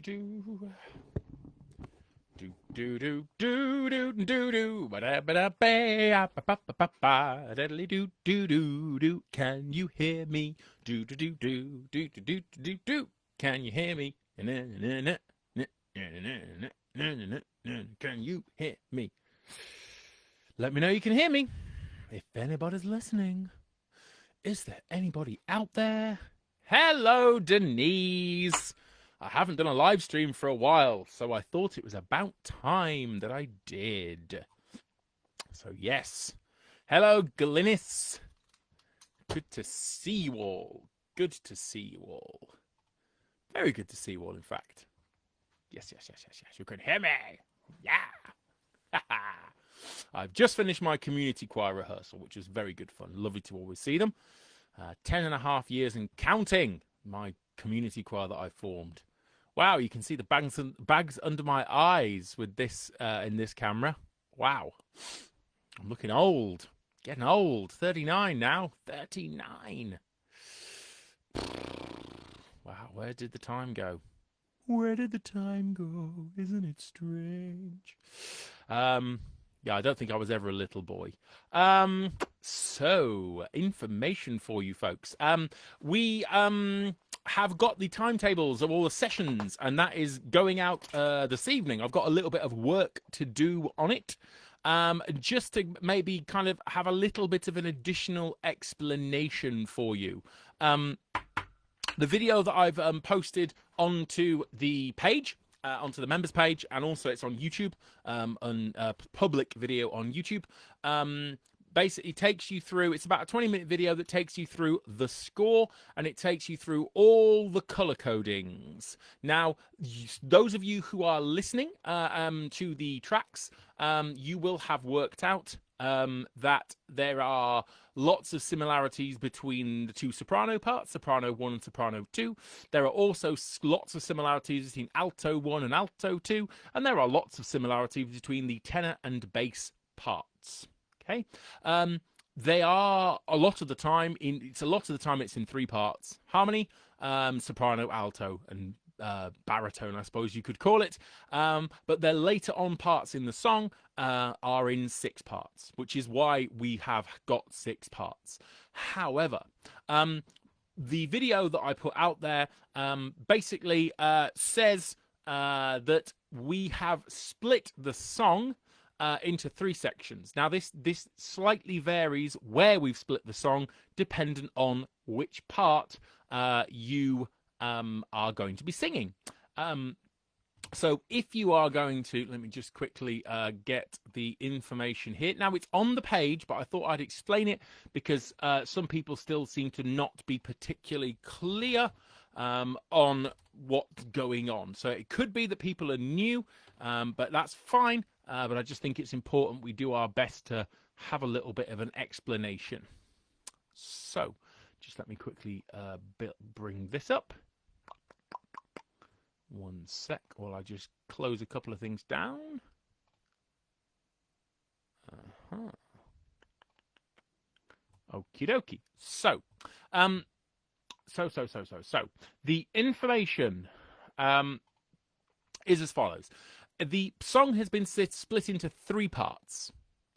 Do do do do do do do ba da ba da ba ba ba ba ba da do do do do. Can you hear me? Do do do do do do do do do. Can you hear me? Can you hear me? Let me know you can hear me. If anybody's listening, is there anybody out there? Hello, Denise. I haven't done a live stream for a while, so I thought it was about time that I did. So, yes. Hello, Glynis. Good to see you all. Good to see you all. Very good to see you all, in fact. Yes. You can hear me. Yeah. I've just finished my community choir rehearsal, which was very good fun. Lovely to always see them. 10.5 years and counting, my community choir that I formed. Wow, you can see the bags under my eyes with this in this camera. Wow, I'm looking old, getting old. 39 now, 39. Wow, where did the time go? Where did the time go? Isn't it strange? Yeah, I don't think I was ever a little boy. So, information for you folks. We have got the timetables of all the sessions, and that is going out this evening. I've got a little bit of work to do on it, just to maybe kind of have a little bit of an additional explanation for you. The video that I've posted onto the page, onto the members page, and also it's on YouTube, on a public video on YouTube. Basically takes you through, it's about a 20-minute video that takes you through the score, and it takes you through all the color codings. Now, those of you who are listening to the tracks, you will have worked out that there are lots of similarities between the two soprano parts, soprano 1 and soprano 2. There are also lots of similarities between alto 1 and alto 2, and there are lots of similarities between the tenor and bass parts. Okay, they are a lot of the time it's in 3 parts: harmony, soprano, alto, and baritone, I suppose you could call it. But their later on parts in the song are in 6 parts, which is why we have got 6 parts. However, the video that I put out there basically says that we have split the song into 3 sections. Now, this slightly varies where we've split the song, dependent on which part you are going to be singing. So if you are going to, let me just quickly get the information here. Now, it's on the page, but I thought I'd explain it because some people still seem to not be particularly clear on what's going on. So it could be that people are new, but that's fine. But I just think it's important we do our best to have a little bit of an explanation. So just let me quickly bring this up. One sec while I just close a couple of things down. Okie dokie. So, the information is as follows. The song has been split into 3 parts.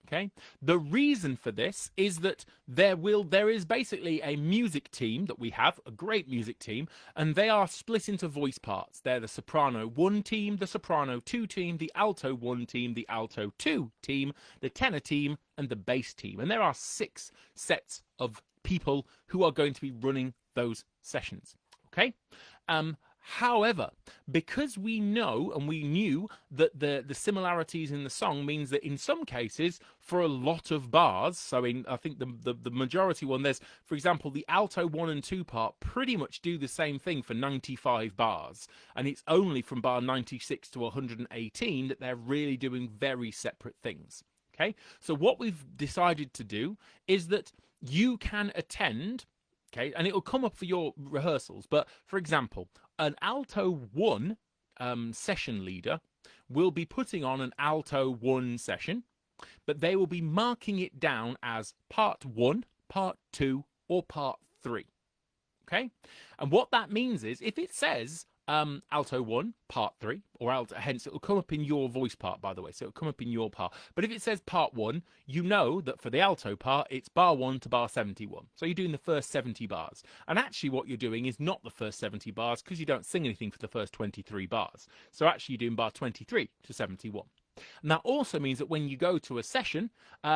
Okay. The reason for this is that there is basically a music team that we have, a great music team, and they are split into voice parts. They're the soprano 1 team, the soprano 2 team, the alto 1 team, the alto 2 team, the tenor team, and the bass team. And there are 6 sets of people who are going to be running those sessions. Okay. However, because we know and we knew that the similarities in the song means that in some cases, for a lot of bars, so I think the majority one, there's, for example, the alto 1 and 2 part pretty much do the same thing for 95 bars. And it's only from bar 96 to 118 that they're really doing very separate things. Okay, so what we've decided to do is that you can attend. Okay, and it'll come up for your rehearsals. But for example, an alto 1 session leader will be putting on an alto 1 session, but they will be marking it down as part 1, part 2, or part 3. Okay, and what that means is if it says alto 1, part 3, or alto, hence it'll come up in your voice part, by the way, so it'll come up in your part. But if it says part 1, you know that for the alto part, it's bar 1 to bar 71. So you're doing the first 70 bars. And actually what you're doing is not the first 70 bars, because you don't sing anything for the first 23 bars. So actually you're doing bar 23 to 71. And that also means that when you go to a session,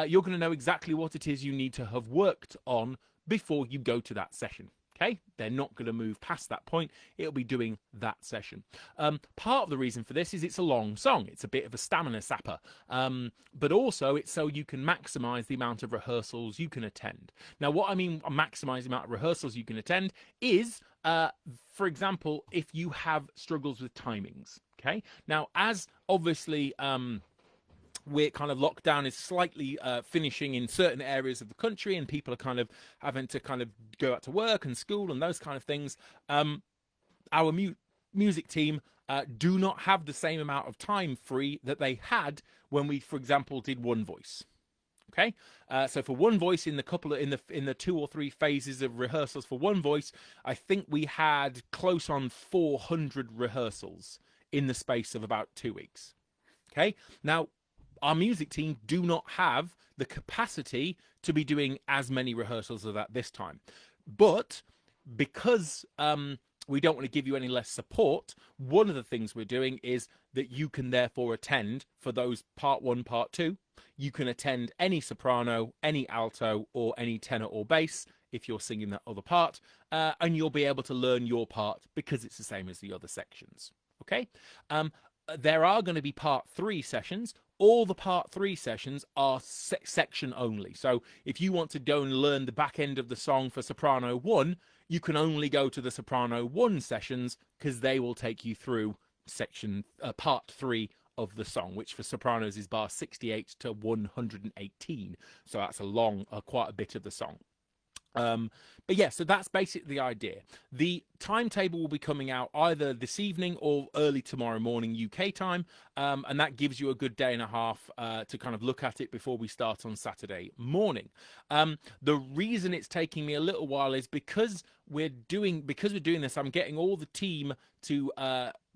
you're going to know exactly what it is you need to have worked on before you go to that session. Okay, they're not going to move past that point. It'll be doing that session. Part of the reason for this is it's a long song. It's a bit of a stamina sapper, but also it's so you can maximize the amount of rehearsals you can attend. Now, what I mean maximize the amount of rehearsals you can attend is, for example, if you have struggles with timings. Okay, now as obviously we're kind of lockdown is slightly finishing in certain areas of the country, and people are kind of having to kind of go out to work and school and those kind of things. Our music team do not have the same amount of time free that they had when we, for example, did one voice. Okay, so for one voice in the 2 or 3 phases of rehearsals for one voice, I think we had close on 400 rehearsals in the space of about 2 weeks. Okay, now our music team do not have the capacity to be doing as many rehearsals as that this time. But because we don't want to give you any less support, one of the things we're doing is that you can therefore attend for those part 1, part 2. You can attend any soprano, any alto, or any tenor or bass if you're singing that other part, and you'll be able to learn your part because it's the same as the other sections. Okay? There are going to be part 3 sessions. All the part 3 sessions are section only. So if you want to go and learn the back end of the song for soprano 1, you can only go to the soprano 1 sessions, because they will take you through section part 3 of the song, which for sopranos is bar 68 to 118. So that's a long, quite a bit of the song. But yeah, so that's basically the idea. The timetable will be coming out either this evening or early tomorrow morning UK time, and that gives you a good day and a half to kind of look at it before we start on Saturday morning. The reason it's taking me a little while is because we're doing this, I'm getting all the team to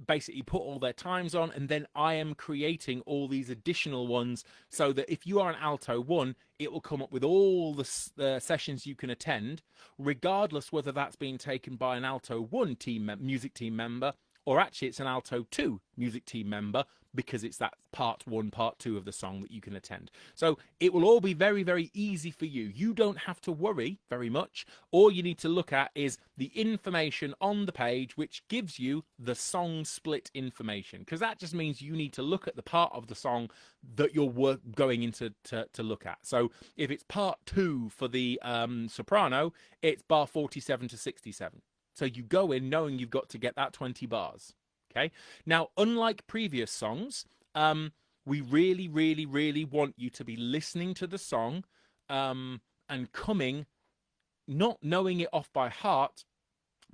basically put all their times on, and then I am creating all these additional ones so that if you are an alto 1, it will come up with all the sessions you can attend, regardless whether that's being taken by an alto 1 music team member, or actually it's an alto 2 music team member, because it's that part 1, part 2 of the song that you can attend. So it will all be very, very easy for you. You don't have to worry very much. All you need to look at is the information on the page, which gives you the song split information, because that just means you need to look at the part of the song that you're going into to look at. So if it's part 2 for the soprano, it's bar 47 to 67. So you go in knowing you've got to get that 20 bars. Okay. Now, unlike previous songs, we really, really, really want you to be listening to the song and coming, not knowing it off by heart,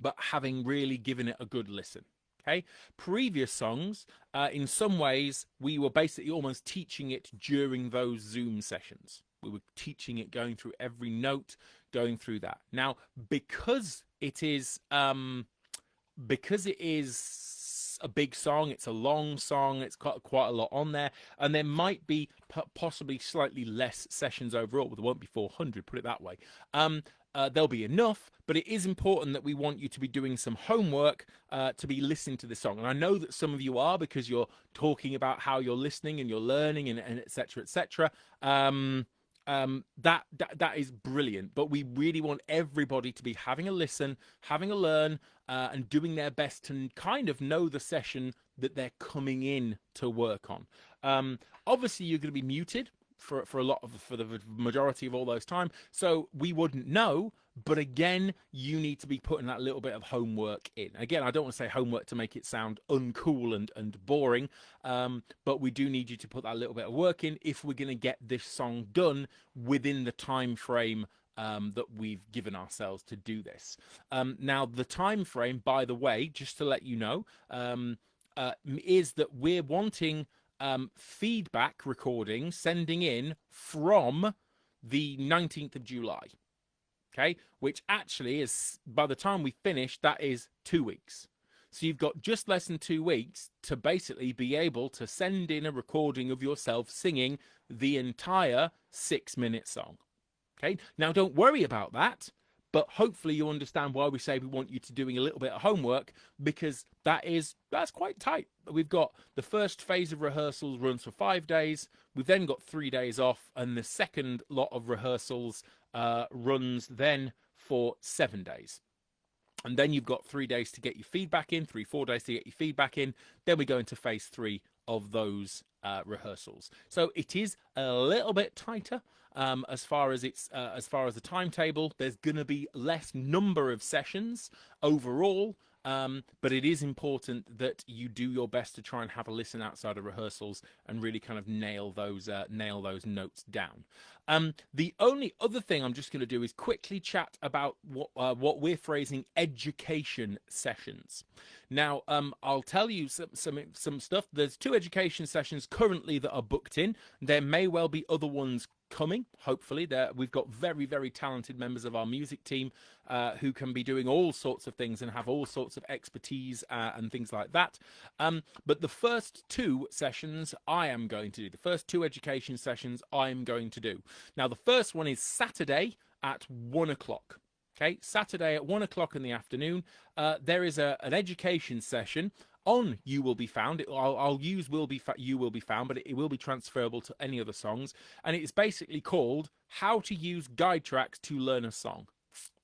but having really given it a good listen. Okay. Previous songs, in some ways, we were basically almost teaching it during those Zoom sessions. We were teaching it, going through every note, going through that. Now, because it is a big song, it's a long song, it's got quite a lot on there, and there might be possibly slightly less sessions overall, but there won't be 400, put it that way. There'll be enough, but it is important that we want you to be doing some homework to be listening to this song. And I know that some of you are, because you're talking about how you're listening and you're learning and et cetera, et cetera. That is brilliant, but we really want everybody to be having a listen, having a learn, and doing their best to kind of know the session that they're coming in to work on. Obviously you're going to be muted for the majority of all those time, so we wouldn't know. But again, you need to be putting that little bit of homework in. Again, I don't want to say homework to make it sound uncool and boring, but we do need you to put that little bit of work in if we're going to get this song done within the time frame that we've given ourselves to do this. Now, the time frame, by the way, just to let you know, is that we're wanting feedback recording sending in from the 19th of July. Okay, which actually is, by the time we finish, that is 2 weeks. So you've got just less than 2 weeks to basically be able to send in a recording of yourself singing the entire 6-minute song. Okay, now don't worry about that, but hopefully you understand why we say we want you to doing a little bit of homework, because that's quite tight. We've got the first phase of rehearsals runs for 5 days. We've then got 3 days off, and the second lot of rehearsals runs then for 7 days. And then you've got 3 days to get your feedback in, 4 days to get your feedback in. Then we go into phase 3 of those rehearsals. So it is a little bit tighter as far as the timetable. There's going to be less number of sessions overall. But it is important that you do your best to try and have a listen outside of rehearsals and really kind of nail those notes down. The only other thing I'm just going to do is quickly chat about what we're phrasing education sessions. Now, I'll tell you some stuff. There's 2 education sessions currently that are booked in. There may well be other ones coming. Hopefully, we've got very, very talented members of our music team who can be doing all sorts of things and have all sorts of expertise and things like that. But the first 2 sessions I am going to do. The first 2 education sessions I'm going to do. Now, the first one is Saturday at 1 o'clock. Okay, Saturday at 1 o'clock in the afternoon. There is an education session on You Will Be Found. I'll use You Will Be Found, but it will be transferable to any other songs. And it's basically called How to Use Guide Tracks to Learn a Song.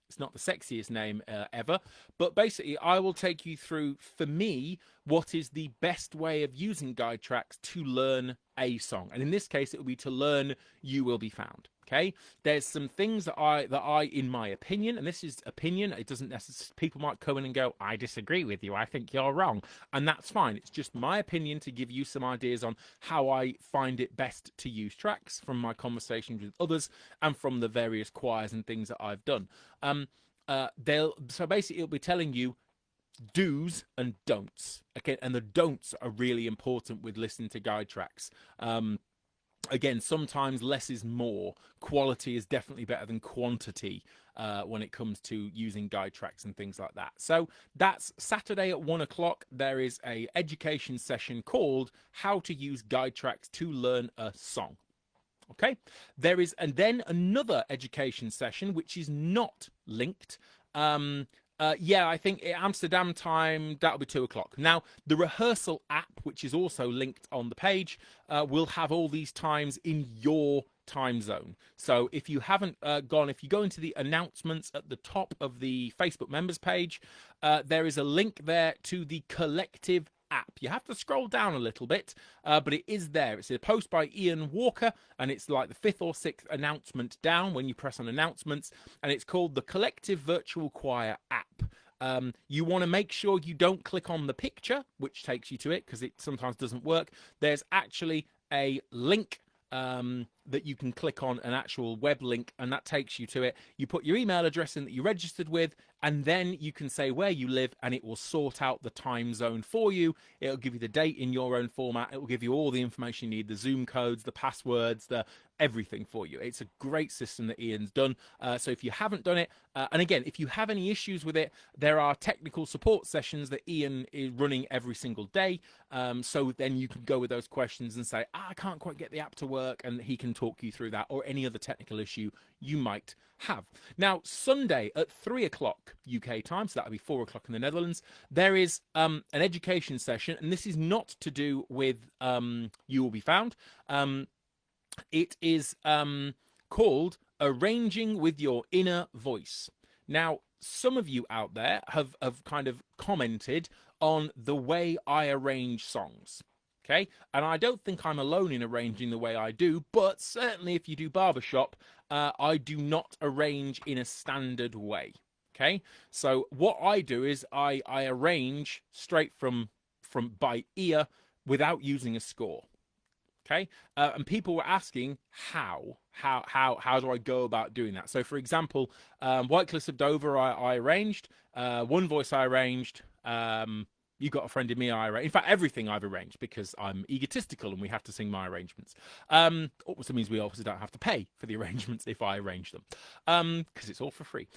It's not the sexiest name ever, but basically I will take you through, for me, what is the best way of using guide tracks to learn a song. And in this case, it will be to learn You Will Be Found. Okay, there's some things that I, in my opinion, and this is opinion, it doesn't necessarily, people might come in and go, I disagree with you, I think you're wrong. And that's fine. It's just my opinion to give you some ideas on how I find it best to use tracks from my conversations with others and from the various choirs and things that I've done. So basically it'll be telling you do's and don'ts. Okay, and the don'ts are really important with listening to guide tracks. Again, sometimes less is more. Quality is definitely better than quantity when it comes to using guide tracks and things like that. So that's Saturday at 1 o'clock. There is a education session called How to Use Guide Tracks to Learn a Song. Okay, there is, and then another education session which is not linked. I think Amsterdam time, that'll be 2 o'clock. Now, the rehearsal app, which is also linked on the page, will have all these times in your time zone. So if you haven't if you go into the announcements at the top of the Facebook members page, there is a link there to the collective app. You have to scroll down a little bit, but it is there. It's a post by Ian Walker, and it's like the 5th or 6th announcement down when you press on announcements, and it's called the Collective Virtual Choir app. You want to make sure you don't click on the picture, which takes you to it, because it sometimes doesn't work. There's actually a link that you can click on, an actual web link, and that takes you to it. You put your email address in that you registered with, and then you can say where you live, and it will sort out the time zone for you. It'll give you the date in your own format. It will give you all the information you need, the Zoom codes, the passwords, the everything for you. It's a great system that Ian's done. So if you haven't done it, and again, if you have any issues with it, there are technical support sessions that Ian is running every single day. So then you can go with those questions and say, I can't quite get the app to work, and he can talk you through that, or any other technical issue you might have. Now, Sunday at 3 o'clock UK time, so that'll be 4 o'clock in the Netherlands, there is an education session, and this is not to do with You Will Be Found. It is called Arranging with Your Inner Voice. Now, some of you out there have kind of commented on the way I arrange songs. Okay, and I don't think I'm alone in arranging the way I do, but certainly if you do barbershop, I do not arrange in a standard way. Okay, so what I do is I arrange straight from by ear without using a score. Okay, and people were asking how do I go about doing that? So, for example, White Cliffs of Dover, I arranged. One Voice I arranged. You got a friend in me, I arrange. In fact, everything I've arranged because I'm egotistical and we have to sing my arrangements. Also means we obviously don't have to pay for the arrangements if I arrange them, because it's all for free.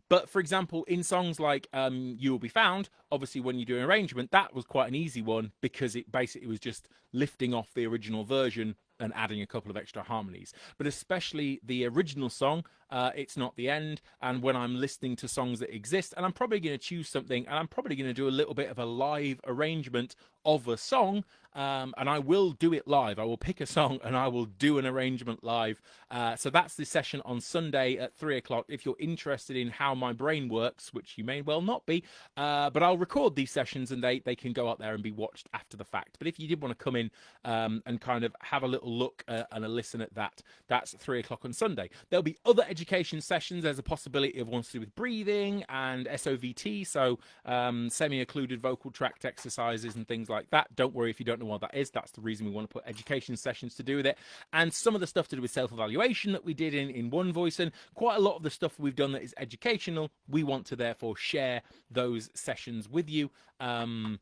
But for example, in songs like "You Will Be Found," obviously when you do an arrangement, that was quite an easy one because it basically was just lifting off the original version and adding a couple of extra harmonies. But especially the original song, It's Not the End, and when I'm listening to songs that exist, and I'm probably going to choose something, and I'm probably going to do a little bit of a live arrangement of a song, and I will do it live. I will pick a song and I will do an arrangement live. So that's the session on Sunday at 3 o'clock. If you're interested in how my brain works, which you may well not be, but I'll record these sessions and they can go out there and be watched after the fact. But if you did want to come in and kind of have a little look and a listen at that, that's at 3 o'clock on Sunday. There'll be other education sessions. There's a possibility of ones to do with breathing and SOVT, so semi-occluded vocal tract exercises and things like that. Don't worry if you don't know what that is. That's the reason we want to put education sessions to do with it. And some of the stuff to do with self-evaluation that we did in One Voice, and quite a lot of the stuff we've done that is educational, we want to therefore share those sessions with you, and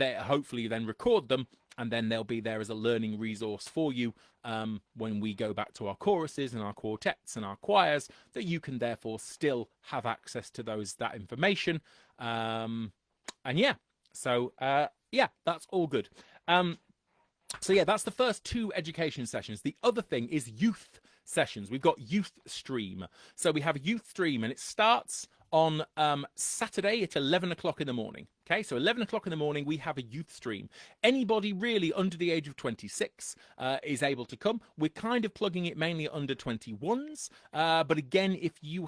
hopefully then record them, and then they'll be there as a learning resource for you when we go back to our choruses and our quartets and our choirs, that you can therefore still have access to that information. And yeah, so yeah, that's all good. So yeah, that's the first 2 education sessions. The other thing is youth sessions. We've got Youth Stream. So we have a Youth Stream, and it starts on Saturday at 11 o'clock in the morning. Okay, so 11 o'clock in the morning, we have a youth stream. Anybody really under the age of 26 is able to come. We're kind of plugging it mainly under 21s. But again, if you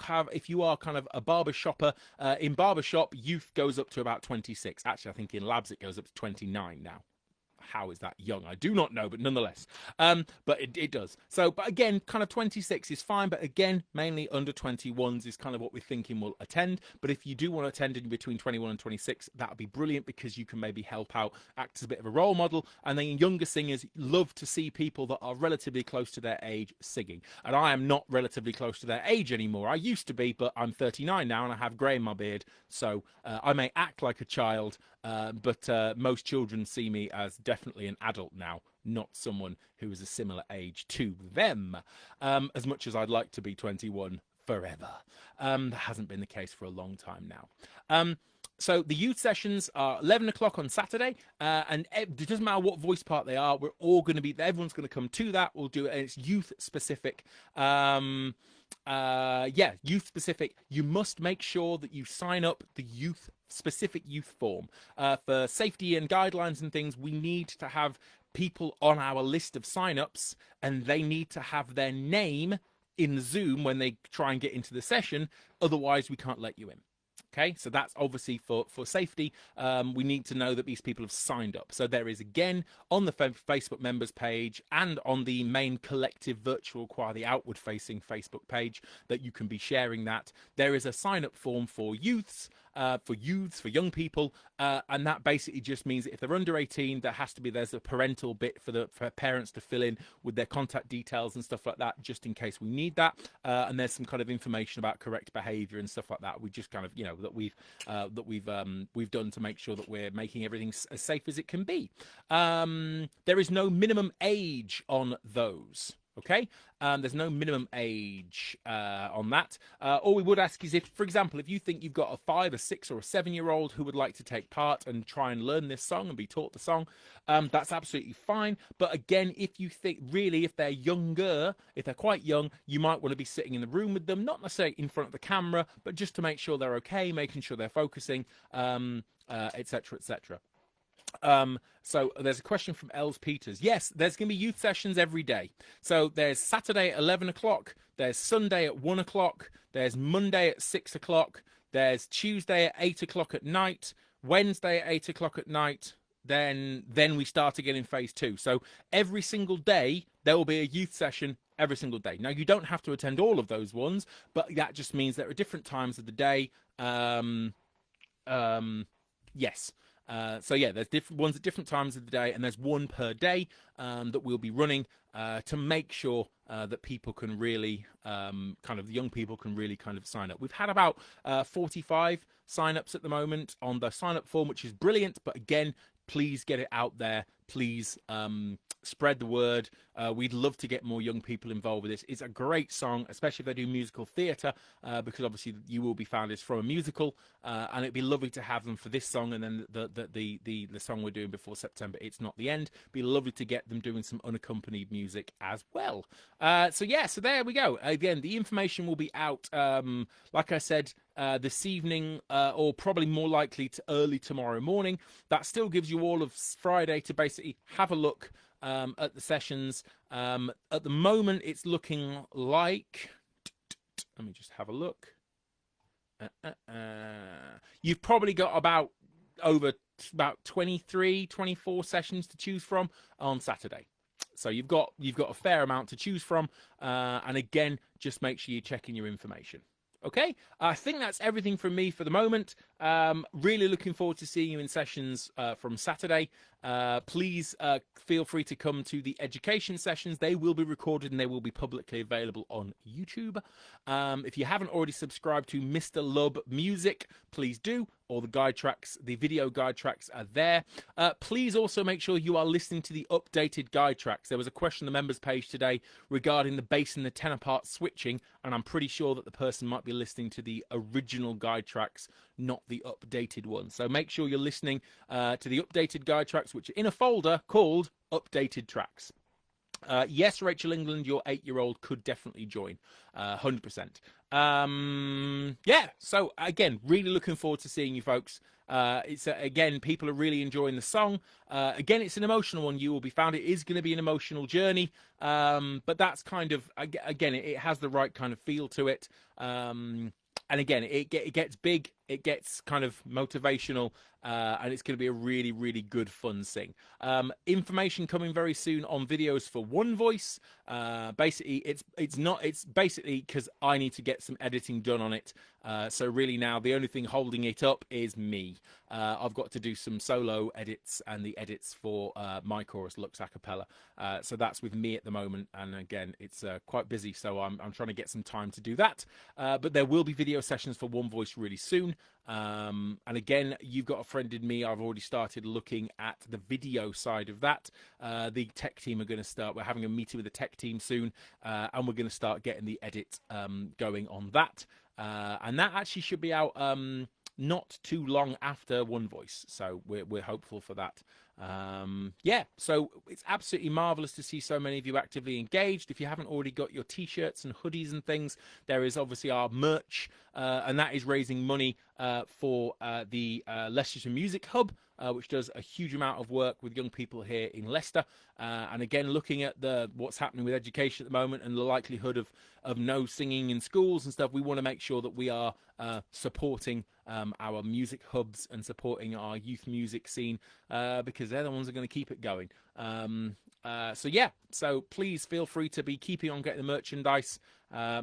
are kind of a barber shopper, in barbershop, youth goes up to about 26. Actually, I think in labs, it goes up to 29 now. How is that young? I do not know, but nonetheless, but it does. So, but again, kind of 26 is fine, but again, mainly under 21s is kind of what we're thinking will attend. But if you do want to attend in between 21 and 26, that would be brilliant, because you can maybe help out, act as a bit of a role model. And then younger singers love to see people that are relatively close to their age singing. And I am not relatively close to their age anymore. I used to be, but I'm 39 now and I have grey in my beard. So I may act like a child, but most children see me as definitely an adult now, not someone who is a similar age to them, as much as I'd like to be 21 forever. That hasn't been the case for a long time now. So the youth sessions are 11 o'clock on Saturday, and it doesn't matter what voice part they are, we're all going to be there. Everyone's going to come to that. We'll do it, and it's youth specific. Youth specific. You must make sure that you sign up the specific youth form. For safety and guidelines and things, we need to have people on our list of sign-ups, and they need to have their name in Zoom when they try and get into the session. Otherwise, we can't let you in. Okay, so that's obviously for safety. We need to know that these people have signed up. So there is, again, on the Facebook members page and on the main collective virtual choir, the outward facing Facebook page, that you can be sharing that. There is a sign up form for youths, for young people, and that basically just means that if they're under 18, there's a parental bit for parents to fill in with their contact details and stuff like that, just in case we need that. And there's some kind of information about correct behavior and stuff like that. We just kind of, that we've done to make sure that we're making everything as safe as it can be. There is no minimum age on those. Okay, there's no minimum age on that. All we would ask is, if, for example, if you think you've got a 5, a 6, or a 7-year-old who would like to take part and try and learn this song and be taught the song, that's absolutely fine. But again, if you think really, if they're younger, if they're quite young, you might want to be sitting in the room with them, not necessarily in front of the camera, but just to make sure they're okay, making sure they're focusing, etc., etc. So there's a question from Els Peters. Yes, there's going to be youth sessions every day. So there's Saturday at 11 o'clock, there's Sunday at 1 o'clock, there's Monday at 6 o'clock, there's Tuesday at 8 o'clock at night, Wednesday at 8 o'clock at night, then we start again in phase 2. So every single day there will be a youth session every single day. Now, you don't have to attend all of those ones, but that just means there are different times of the day. Yes. So yeah, there's different ones at different times of the day, and there's one per day that we'll be running to make sure that people can really young people can really kind of sign up. We've had about 45 sign-ups at the moment on the sign-up form, which is brilliant. But again, please get it out there. Please spread the word. We'd love to get more young people involved with this. It's a great song, especially if they do musical theatre, because obviously You Will Be Found is from a musical, and it'd be lovely to have them for this song, and then the song we're doing before September, It's Not the End. It'd be lovely to get them doing some unaccompanied music as well. So there we go. Again, the information will be out, like I said, this evening, or probably more likely to early tomorrow morning. That still gives you all of Friday to basically have a look at the sessions. At the moment, it's looking like, let me just have a look. You've probably got about 23, 24 sessions to choose from on Saturday. So you've got a fair amount to choose from. And again, just make sure you're checking your information. Okay, I think that's everything from me for the moment. Really looking forward to seeing you in sessions from Saturday. Please feel free to come to the education sessions. They will be recorded and they will be publicly available on YouTube. If you haven't already subscribed to Mr. Lub Music, please do. All the guide tracks, the video guide tracks are there. Please also make sure you are listening to the updated guide tracks. There was a question on the members page today regarding the bass and the tenor part switching, and I'm pretty sure that the person might be listening to the original guide tracks, not the updated one. So make sure you're listening to the updated guide tracks, which are in a folder called Updated Tracks. Yes, Rachel England, your 8-year-old could definitely join, 100%. Yeah, so again, really looking forward to seeing you folks. It's again, people are really enjoying the song. Again, it's an emotional one. You Will Be Found. It is going to be an emotional journey, but that's kind of, again, it has the right kind of feel to it. And again, it gets big, it gets kind of motivational, and it's going to be a really, really good fun sing. Information coming very soon on videos for One Voice. Basically, it's basically because I need to get some editing done on it. So really now the only thing holding it up is me. I've got to do some solo edits and the edits for My Chorus Lux a cappella. So that's with me at the moment. And again, it's quite busy. So I'm trying to get some time to do that. But there will be video sessions for One Voice really soon. And again, you've got a friend in me. I've already started looking at the video side of that. The tech team are going to start. We're having a meeting with the tech team soon, and we're going to start getting the edit going on that. And that actually should be out not too long after One Voice, so we're hopeful for that. Yeah, so it's absolutely marvelous to see so many of you actively engaged. If you haven't already got your t-shirts and hoodies and things, there is obviously our merch, and that is raising money for the Leicestershire Music Hub, which does a huge amount of work with young people here in Leicester. And again, looking at what's happening with education at the moment and the likelihood of no singing in schools and stuff, we want to make sure that we are supporting our music hubs and supporting our youth music scene, because they're the ones that are going to keep it going. So yeah, so please feel free to be keeping on getting the merchandise.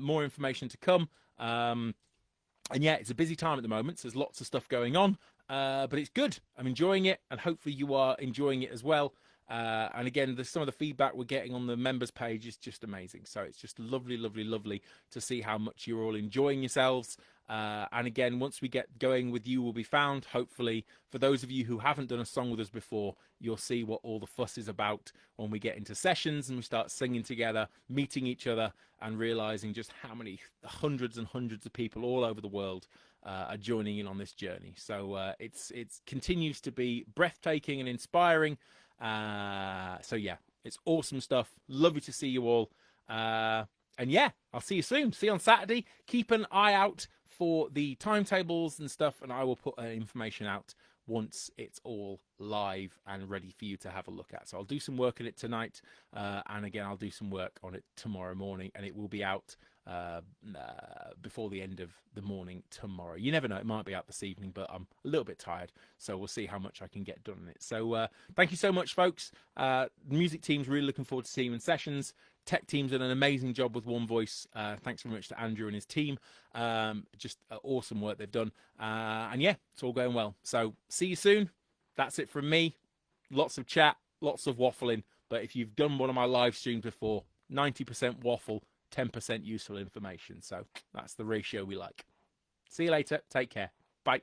More information to come. And yeah, it's a busy time at the moment, so there's lots of stuff going on, but it's good. I'm enjoying it, and hopefully you are enjoying it as well. And again, some of the feedback we're getting on the members page is just amazing. So it's just lovely, lovely, lovely to see how much you're all enjoying yourselves. And again, once we get going with You Will Be Found, hopefully for those of you who haven't done a song with us before, you'll see what all the fuss is about when we get into sessions and we start singing together, meeting each other, and realizing just how many hundreds and hundreds of people all over the world are joining in on this journey. So it's continues to be breathtaking and inspiring. So yeah, it's awesome stuff. Lovely to see you all. And yeah, I'll see you soon. See you on Saturday. Keep an eye out for the timetables and stuff, and I will put information out once it's all live and ready for you to have a look at. So I'll do some work on it tonight, and again, I'll do some work on it tomorrow morning, and it will be out before the end of the morning tomorrow. You never know, it might be out this evening, but I'm a little bit tired, so we'll see how much I can get done on it. So thank you so much, folks. The music team's really looking forward to seeing you in sessions. Tech team's done an amazing job with One Voice. Thanks very much to Andrew and his team. Just awesome work they've done. And yeah, it's all going well. So see you soon. That's it from me. Lots of chat, lots of waffling. But if you've done one of my live streams before, 90% waffle, 10% useful information. So that's the ratio we like. See you later. Take care. Bye.